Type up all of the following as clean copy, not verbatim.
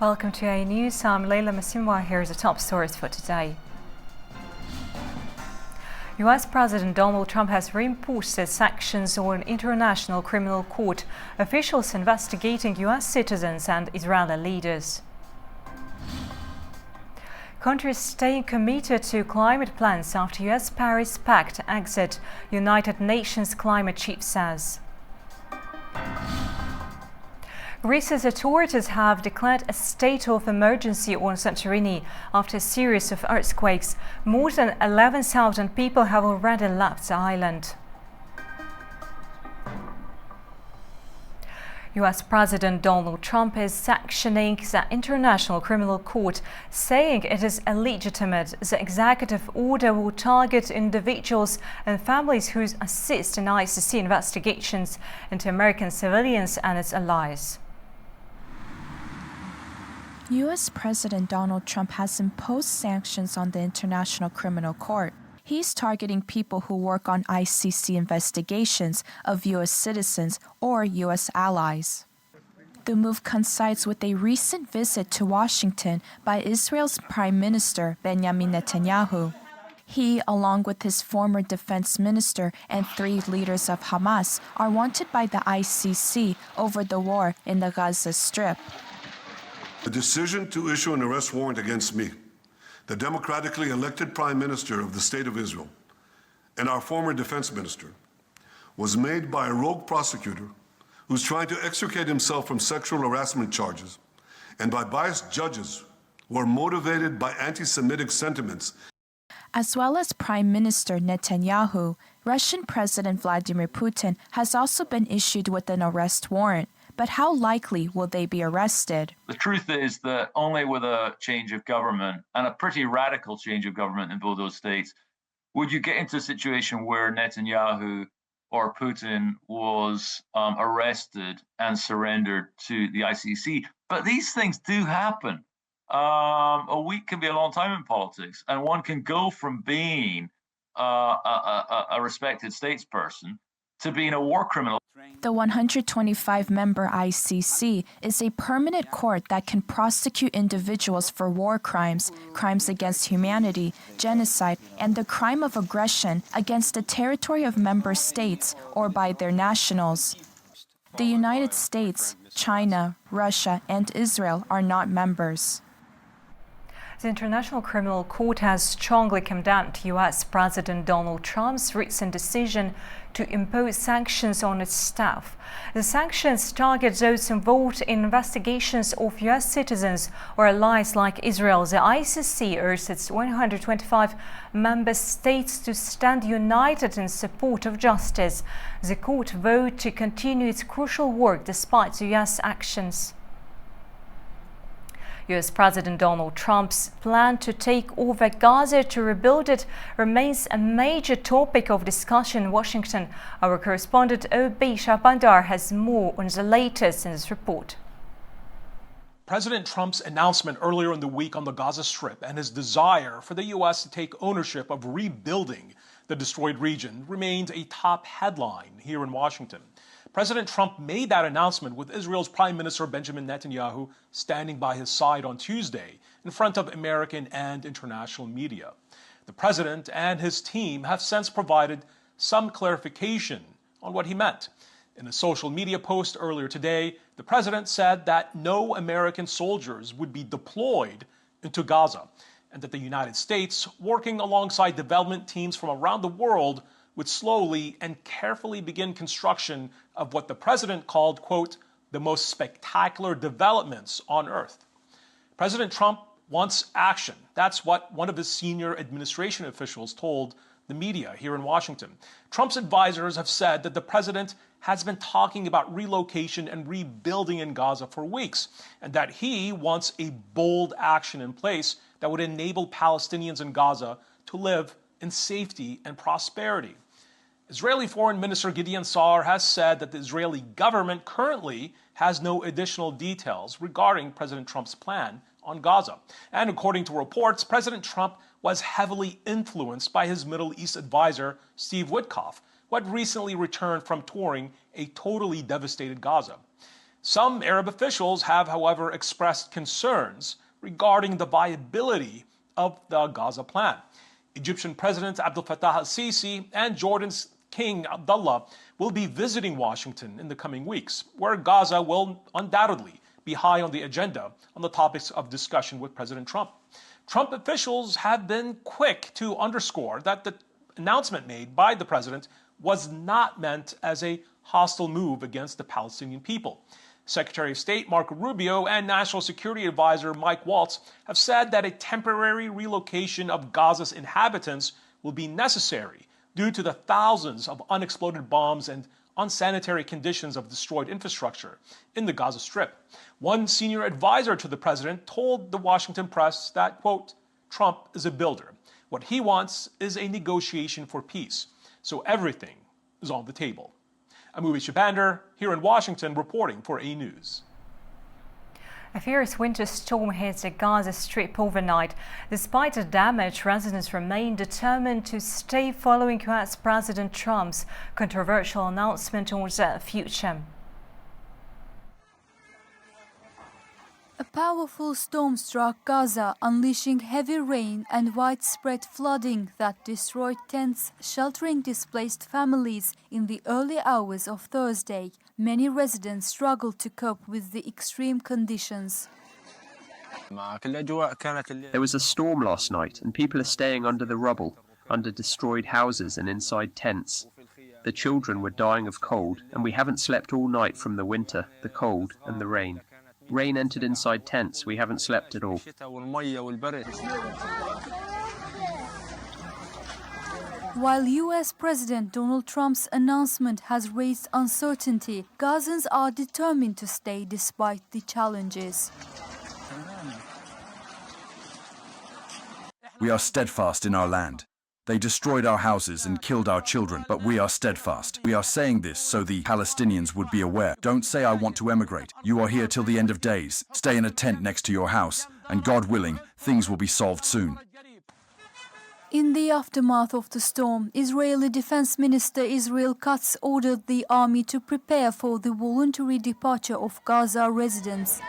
Welcome to A News. I'm Leila Masimwa. Here's the top stories for today. US President Donald Trump has reimposed sanctions on an international criminal court, officials investigating US citizens and Israeli leaders. Countries staying committed to climate plans after US Paris Pact exit, United Nations climate chief says. Greece's authorities have declared a state of emergency on Santorini after a series of earthquakes. More than 11,000 people have already left the island. US President Donald Trump is sanctioning the International Criminal Court, saying it is illegitimate. The executive order will target individuals and families who assist in ICC investigations into American civilians and its allies. U.S. President Donald Trump has imposed sanctions on the International Criminal Court. He's targeting people who work on ICC investigations of U.S. citizens or U.S. allies. The move coincides with a recent visit to Washington by Israel's Prime Minister Benjamin Netanyahu. He, along with his former defense minister and 3 leaders of Hamas, are wanted by the ICC over the war in the Gaza Strip. The decision to issue an arrest warrant against me, the democratically elected Prime Minister of the State of Israel, and our former defense minister, was made by a rogue prosecutor who's trying to extricate himself from sexual harassment charges, and by biased judges who are motivated by anti-Semitic sentiments. As well as Prime Minister Netanyahu, Russian President Vladimir Putin has also been issued with an arrest warrant. But how likely will they be arrested? The truth is that only with a change of government, and a pretty radical change of government in both those states, would you get into a situation where Netanyahu or Putin was arrested and surrendered to the ICC. But these things do happen. A week can be a long time in politics, and one can go from being a respected statesperson to being a war criminal. The 125-member ICC is a permanent court that can prosecute individuals for war crimes, crimes against humanity, genocide, and the crime of aggression against the territory of member states or by their nationals. The United States, China, Russia, and Israel are not members. The International Criminal Court has strongly condemned US President Donald Trump's recent decision to impose sanctions on its staff. The sanctions target those involved in investigations of US citizens or allies like Israel. The ICC urged its 125 member states to stand united in support of justice. The court voted to continue its crucial work despite the US actions. US President Donald Trump's plan to take over Gaza to rebuild it remains a major topic of discussion in Washington. Our correspondent Obi Shahbandar has more on the latest in this report. President Trump's announcement earlier in the week on the Gaza Strip and his desire for the U.S. to take ownership of rebuilding the destroyed region remains a top headline here in Washington. President Trump made that announcement with Israel's Prime Minister Benjamin Netanyahu standing by his side on Tuesday in front of American and international media. The president and his team have since provided some clarification on what he meant. In a social media post earlier today, the president said that no American soldiers would be deployed into Gaza and that the United States, working alongside development teams from around the world, would slowly and carefully begin construction of what the president called, quote, the most spectacular developments on Earth. President Trump wants action. That's what one of his senior administration officials told the media here in Washington. Trump's advisors have said that the president has been talking about relocation and rebuilding in Gaza for weeks, and that he wants a bold action in place that would enable Palestinians in Gaza to live in safety and prosperity. Israeli Foreign Minister Gideon Sa'ar has said that the Israeli government currently has no additional details regarding President Trump's plan on Gaza. And according to reports, President Trump was heavily influenced by his Middle East advisor, Steve Witkoff, who had recently returned from touring a totally devastated Gaza. Some Arab officials have, however, expressed concerns regarding the viability of the Gaza plan. Egyptian President Abdel Fattah al-Sisi and Jordan's King Abdullah will be visiting Washington in the coming weeks, where Gaza will undoubtedly be high on the agenda on the topics of discussion with President Trump. Trump officials have been quick to underscore that the announcement made by the president was not meant as a hostile move against the Palestinian people. Secretary of State Marco Rubio and National Security Advisor Mike Waltz have said that a temporary relocation of Gaza's inhabitants will be necessary due to the thousands of unexploded bombs and unsanitary conditions of destroyed infrastructure in the Gaza Strip. One senior advisor to the president told the Washington Press that, quote, Trump is a builder. What he wants is a negotiation for peace. So everything is on the table. I'm Uwe Shabander, here in Washington, reporting for A News. A fierce winter storm hit the Gaza Strip overnight. Despite the damage, residents remain determined to stay following US President Trump's controversial announcement on the future. A powerful storm struck Gaza, unleashing heavy rain and widespread flooding that destroyed tents sheltering displaced families in the early hours of Thursday. Many residents struggled to cope with the extreme conditions. There was a storm last night and people are staying under the rubble, under destroyed houses and inside tents. The children were dying of cold and we haven't slept all night from the winter, the cold and the rain. Rain entered inside tents. We haven't slept at all. While US President Donald Trump's announcement has raised uncertainty, Gazans are determined to stay despite the challenges. We are steadfast in our land. They destroyed our houses and killed our children, but we are steadfast. We are saying this so the Palestinians would be aware. Don't say I want to emigrate. You are here till the end of days. Stay in a tent next to your house, and God willing, things will be solved soon. In the aftermath of the storm, Israeli Defense Minister Israel Katz ordered the army to prepare for the voluntary departure of Gaza residents.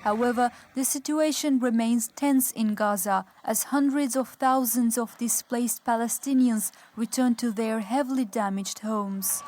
However, the situation remains tense in Gaza as hundreds of thousands of displaced Palestinians return to their heavily damaged homes.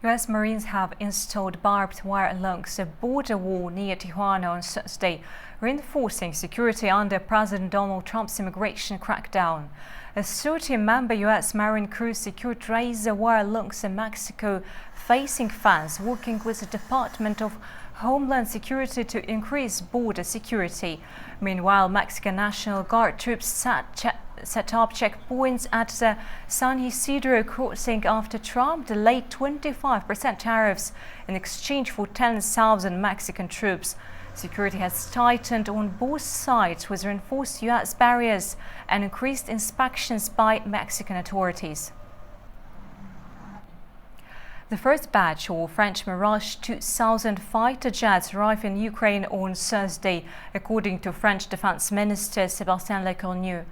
US Marines have installed barbed wire along the border wall near Tijuana on Thursday, reinforcing security under President Donald Trump's immigration crackdown. A 30-member US Marine crew secured razor wire along the Mexico-facing fence, working with the Department of Homeland Security to increase border security. Meanwhile, Mexican National Guard troops set up checkpoints at the San Isidro crossing after Trump delayed 25% tariffs in exchange for 10,000 Mexican troops. Security has tightened on both sides with reinforced US barriers and increased inspections by Mexican authorities. The first batch of French Mirage 2000 fighter jets arrived in Ukraine on Thursday, according to French Defense Minister Sébastien Lecornu.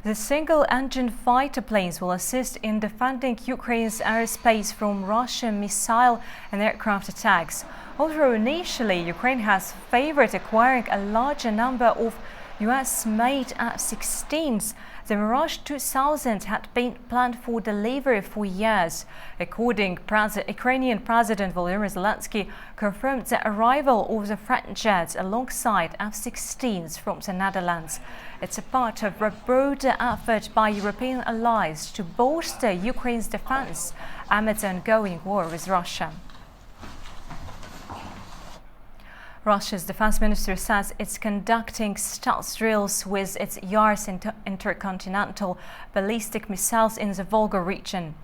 The single-engine fighter planes will assist in defending Ukraine's airspace from Russian missile and aircraft attacks. Although initially Ukraine has favored acquiring a larger number of US-made F-16s, the Mirage 2000 had been planned for delivery for years. Ukrainian President Volodymyr Zelensky confirmed the arrival of the French jets alongside F-16s from the Netherlands. It's a part of a broader effort by European allies to bolster Ukraine's defense amid the ongoing war with Russia. Russia's defense minister says it's conducting stealth drills with its Yars intercontinental ballistic missiles in the Volga region.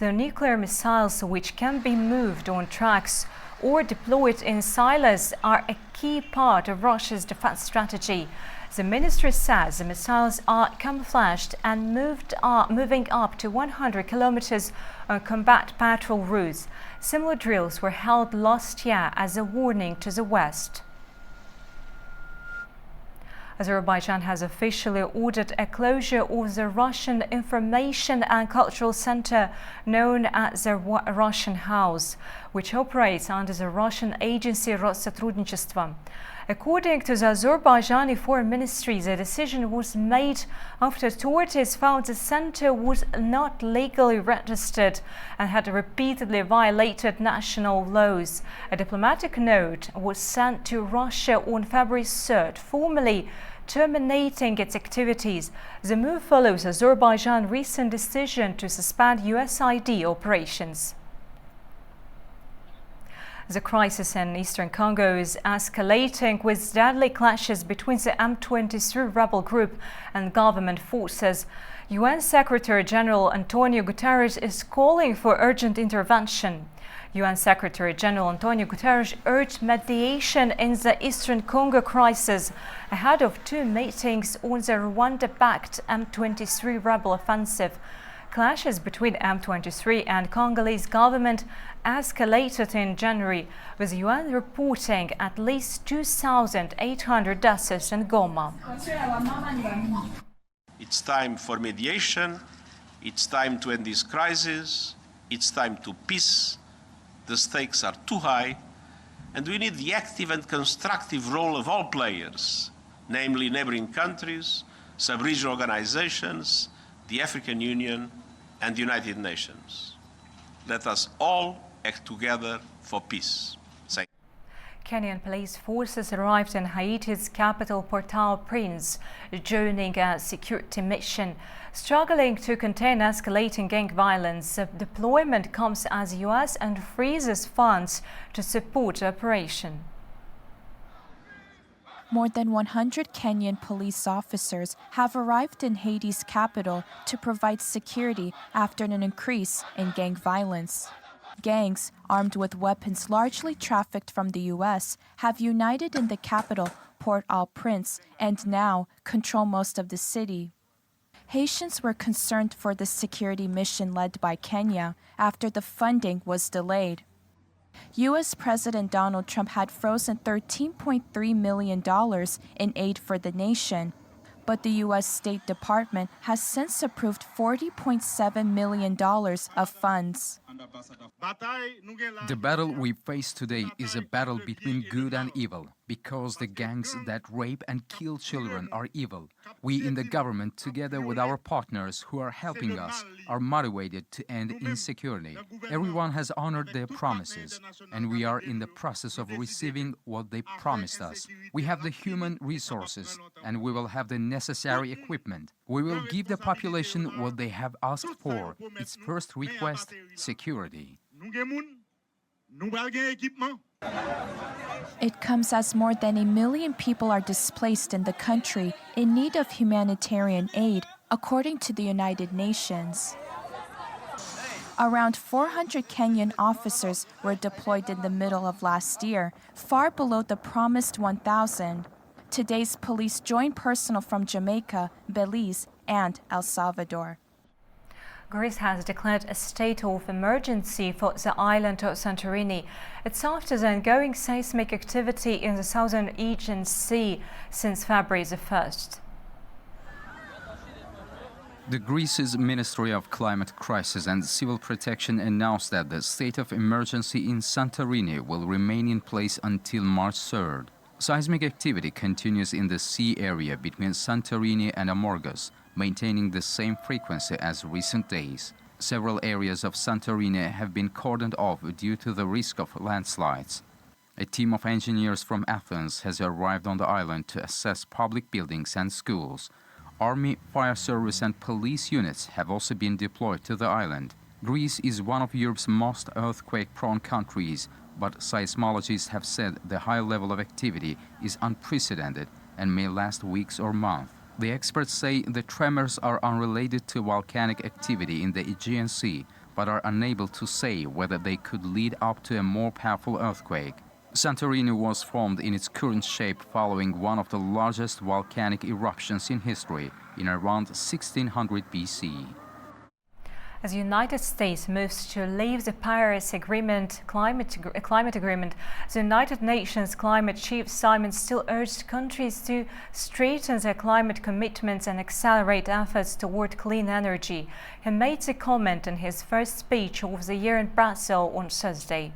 The nuclear missiles, which can be moved on tracks or deployed in silos, are a key part of Russia's defense strategy. The minister says the missiles are camouflaged and moving up to 100 kilometers on combat patrol routes. Similar drills were held last year as a warning to the West. Azerbaijan has officially ordered a closure of the Russian Information and Cultural Center known as the Russian House, which operates under the Russian agency Rossотрудничество. According to the Azerbaijani Foreign Ministry, the decision was made after authorities found the center was not legally registered and had repeatedly violated national laws. A diplomatic note was sent to Russia on February 3rd, formally terminating its activities. The move follows Azerbaijan's recent decision to suspend USAID operations. The crisis in eastern Congo is escalating, with deadly clashes between the M23 rebel group and government forces. UN Secretary General Antonio Guterres is calling for urgent intervention. UN Secretary General Antonio Guterres urged mediation in the eastern Congo crisis ahead of two meetings on the Rwanda-backed M23 rebel offensive. Clashes between M23 and Congolese government escalated in January, with UN reporting at least 2,800 deaths in Goma. It's time for mediation. It's time to end this crisis. It's time to peace. The stakes are too high, and we need the active and constructive role of all players, namely neighboring countries, sub-regional organizations, the African Union, and the United Nations. Let us all act together for peace. Thank you. Kenyan police forces arrived in Haiti's capital Port-au-Prince, joining a security mission. Struggling to contain escalating gang violence, the deployment comes as US unfreezes funds to support the operation. More than 100 Kenyan police officers have arrived in Haiti's capital to provide security after an increase in gang violence. Gangs, armed with weapons largely trafficked from the U.S., have united in the capital, Port-au-Prince, and now control most of the city. Haitians were concerned for the security mission led by Kenya after the funding was delayed. U.S. President Donald Trump had frozen $13.3 million in aid for the nation, but the U.S. State Department has since approved $40.7 million of funds. The battle we face today is a battle between good and evil, because the gangs that rape and kill children are evil. We in the government, together with our partners who are helping us, are motivated to end insecurity. Everyone has honored their promises, and we are in the process of receiving what they promised us. We have the human resources, and we will have the necessary equipment. We will give the population what they have asked for. Its first request, security. It comes as more than 1 million people are displaced in the country in need of humanitarian aid, according to the United Nations. Around 400 Kenyan officers were deployed in the middle of last year, far below the promised 1,000. Today's police join personnel from Jamaica, Belize, and El Salvador. Greece has declared a state of emergency for the island of Santorini. It's after the ongoing seismic activity in the southern Aegean Sea since February the 1st. The Greece's Ministry of Climate Crisis and Civil Protection announced that the state of emergency in Santorini will remain in place until March 3rd. Seismic activity continues in the sea area between Santorini and Amorgos, maintaining the same frequency as recent days. Several areas of Santorini have been cordoned off due to the risk of landslides. A team of engineers from Athens has arrived on the island to assess public buildings and schools. Army, fire service and police units have also been deployed to the island. Greece is one of Europe's most earthquake-prone countries, but seismologists have said the high level of activity is unprecedented and may last weeks or months. The experts say the tremors are unrelated to volcanic activity in the Aegean Sea, but are unable to say whether they could lead up to a more powerful earthquake. Santorini was formed in its current shape following one of the largest volcanic eruptions in history in around 1600 BC. As the United States moves to leave the Paris climate agreement, the United Nations climate chief Simon Still urged countries to strengthen their climate commitments and accelerate efforts toward clean energy. He made the comment in his first speech of the year in Brussels on Thursday.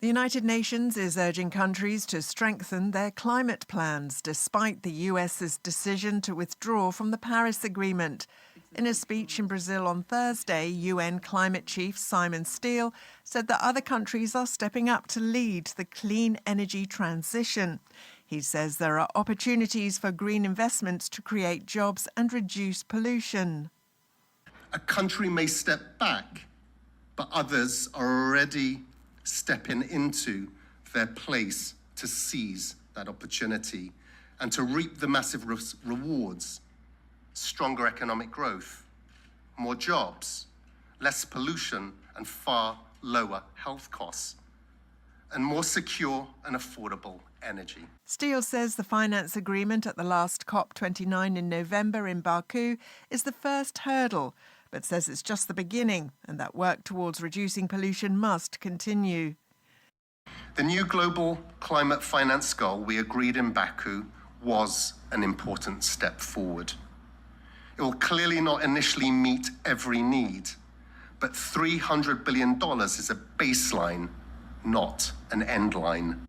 The United Nations is urging countries to strengthen their climate plans despite the US's decision to withdraw from the Paris Agreement. In a speech in Brazil on Thursday, UN climate chief Simon Still said that other countries are stepping up to lead the clean energy transition. He says there are opportunities for green investments to create jobs and reduce pollution. A country may step back, but others are already stepping into their place to seize that opportunity and to reap the massive rewards. Stronger economic growth, more jobs, less pollution and far lower health costs, and more secure and affordable energy. Still says the finance agreement at the last COP29 in November in Baku is the first hurdle, but says it's just the beginning and that work towards reducing pollution must continue. The new global climate finance goal we agreed in Baku was an important step forward. It will clearly not initially meet every need, but $300 billion is a baseline, not an end line.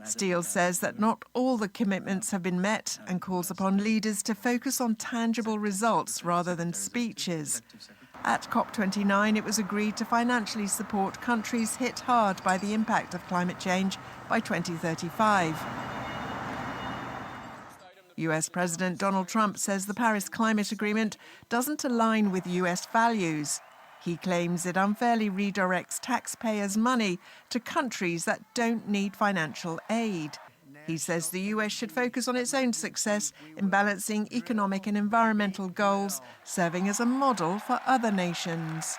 Still says that not all the commitments have been met and calls upon leaders to focus on tangible results rather than speeches. At COP29, it was agreed to financially support countries hit hard by the impact of climate change by 2035. US President Donald Trump says the Paris Climate Agreement doesn't align with US values. He claims it unfairly redirects taxpayers' money to countries that don't need financial aid. He says the US should focus on its own success in balancing economic and environmental goals, serving as a model for other nations.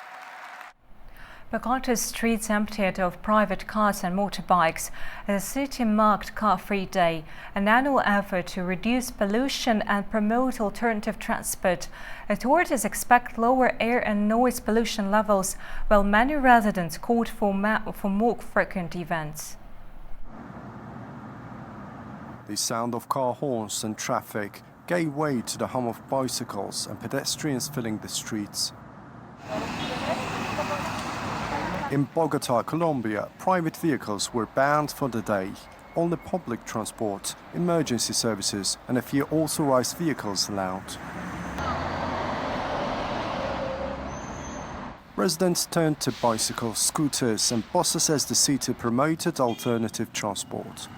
Bogotà's streets emptied of private cars and motorbikes. The city marked Car-Free Day, an annual effort to reduce pollution and promote alternative transport. Authorities expect lower air and noise pollution levels, while many residents called for more frequent events. The sound of car horns and traffic gave way to the hum of bicycles and pedestrians filling the streets. In Bogotá, Colombia, private vehicles were banned for the day. Only public transport, emergency services and a few authorized vehicles allowed. Residents turned to bicycles, scooters and buses as the city promoted alternative transport.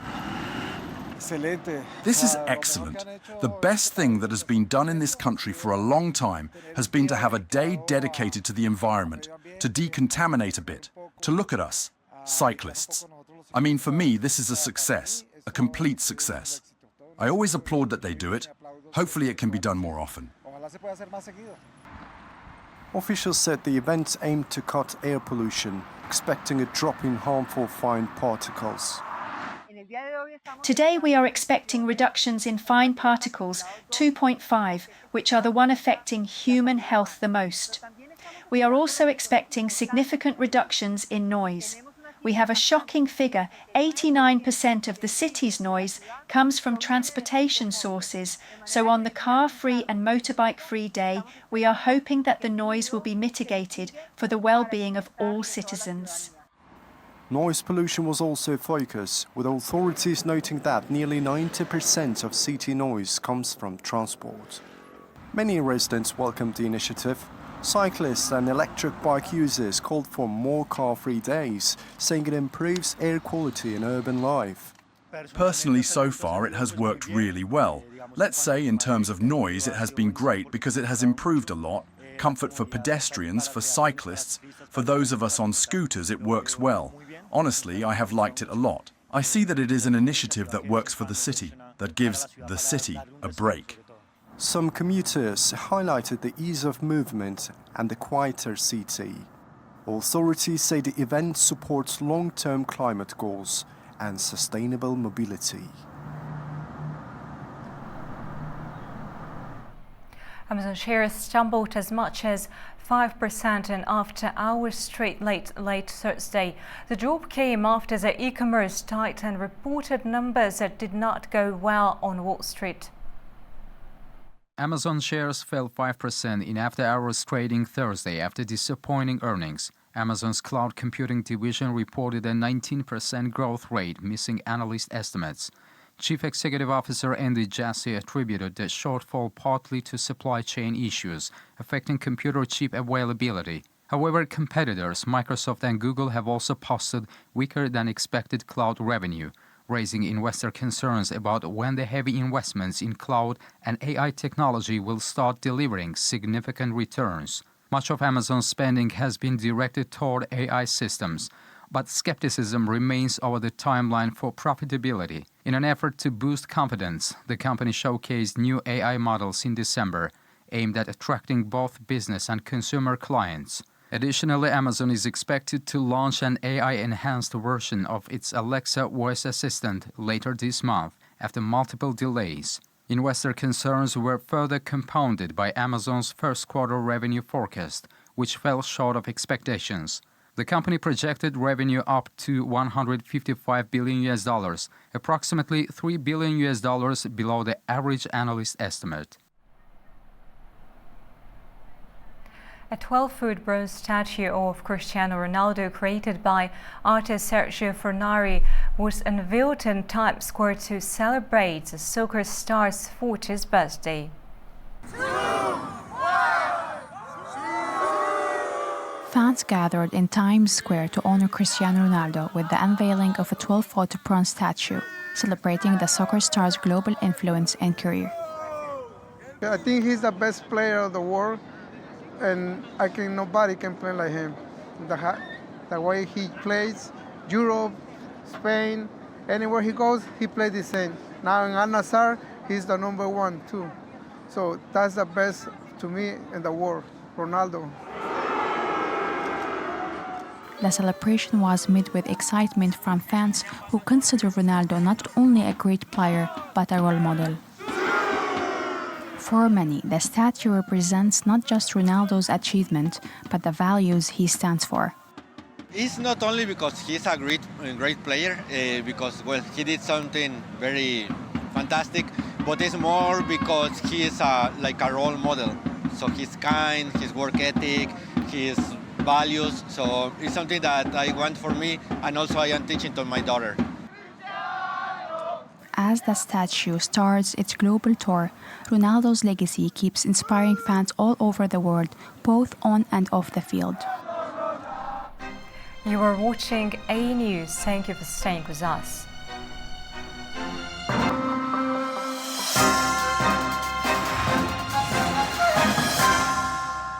This is excellent. The best thing that has been done in this country for a long time has been to have a day dedicated to the environment, to decontaminate a bit, to look at us, cyclists. I mean, for me, this is a success, a complete success. I always applaud that they do it. Hopefully it can be done more often. Officials said the event aimed to cut air pollution, expecting a drop in harmful fine particles. Today we are expecting reductions in fine particles 2.5, which are the one affecting human health the most. We are also expecting significant reductions in noise. We have a shocking figure: 89% of the city's noise comes from transportation sources, so on the car-free and motorbike-free day, we are hoping that the noise will be mitigated for the well-being of all citizens. Noise pollution was also a focus, with authorities noting that nearly 90% of city noise comes from transport. Many residents welcomed the initiative. Cyclists and electric bike users called for more car-free days, saying it improves air quality in urban life. Personally, so far, it has worked really well. Let's say in terms of noise, it has been great because it has improved a lot. Comfort for pedestrians, for cyclists, for those of us on scooters, it works well. Honestly, I have liked it a lot. I see that it is an initiative that works for the city, that gives the city a break. Some commuters highlighted the ease of movement and the quieter city. Authorities say the event supports long-term climate goals and sustainable mobility. Amazon shares stumbled as much as 5% in after-hours trade late Thursday. The drop came after the e-commerce titan reported numbers that did not go well on Wall Street. Amazon shares fell 5% in after-hours trading Thursday after disappointing earnings. Amazon's cloud computing division reported a 19% growth rate, missing analyst estimates. Chief Executive Officer Andy Jassy attributed the shortfall partly to supply chain issues affecting computer chip availability. However, competitors Microsoft and Google have also posted weaker than expected cloud revenue, raising investor concerns about when the heavy investments in cloud and AI technology will start delivering significant returns. Much of Amazon's spending has been directed toward AI systems, but skepticism remains over the timeline for profitability. In an effort to boost confidence, the company showcased new AI models in December, aimed at attracting both business and consumer clients. Additionally, Amazon is expected to launch an AI-enhanced version of its Alexa voice assistant later this month, after multiple delays. Investor concerns were further compounded by Amazon's first-quarter revenue forecast, which fell short of expectations. The company projected revenue up to $155 billion, approximately $3 billion below the average analyst estimate. A 12-foot bronze statue of Cristiano Ronaldo created by artist Sergio Fornari was unveiled in Times Square to celebrate the soccer star's 40th birthday. Fans gathered in Times Square to honor Cristiano Ronaldo with the unveiling of a 12-foot bronze statue, celebrating the soccer star's global influence and career. I think he's the best player of the world, and nobody can play like him. The way he plays, Europe, Spain, anywhere he goes, he plays the same. Now in Al-Nassr, he's the number one too. So that's the best to me in the world, Ronaldo. The celebration was met with excitement from fans who consider Ronaldo not only a great player, but a role model. For many, the statue represents not just Ronaldo's achievement, but the values he stands for. It's not only because he's a great player, because he did something very fantastic, but it's more because he is like a role model. So he's kind, his work ethic, his values. So it's something that I want for me, and also I am teaching to my daughter. As the statue starts its global tour, Ronaldo's legacy keeps inspiring fans all over the world, both on and off the field. You are watching A News. Thank you for staying with us.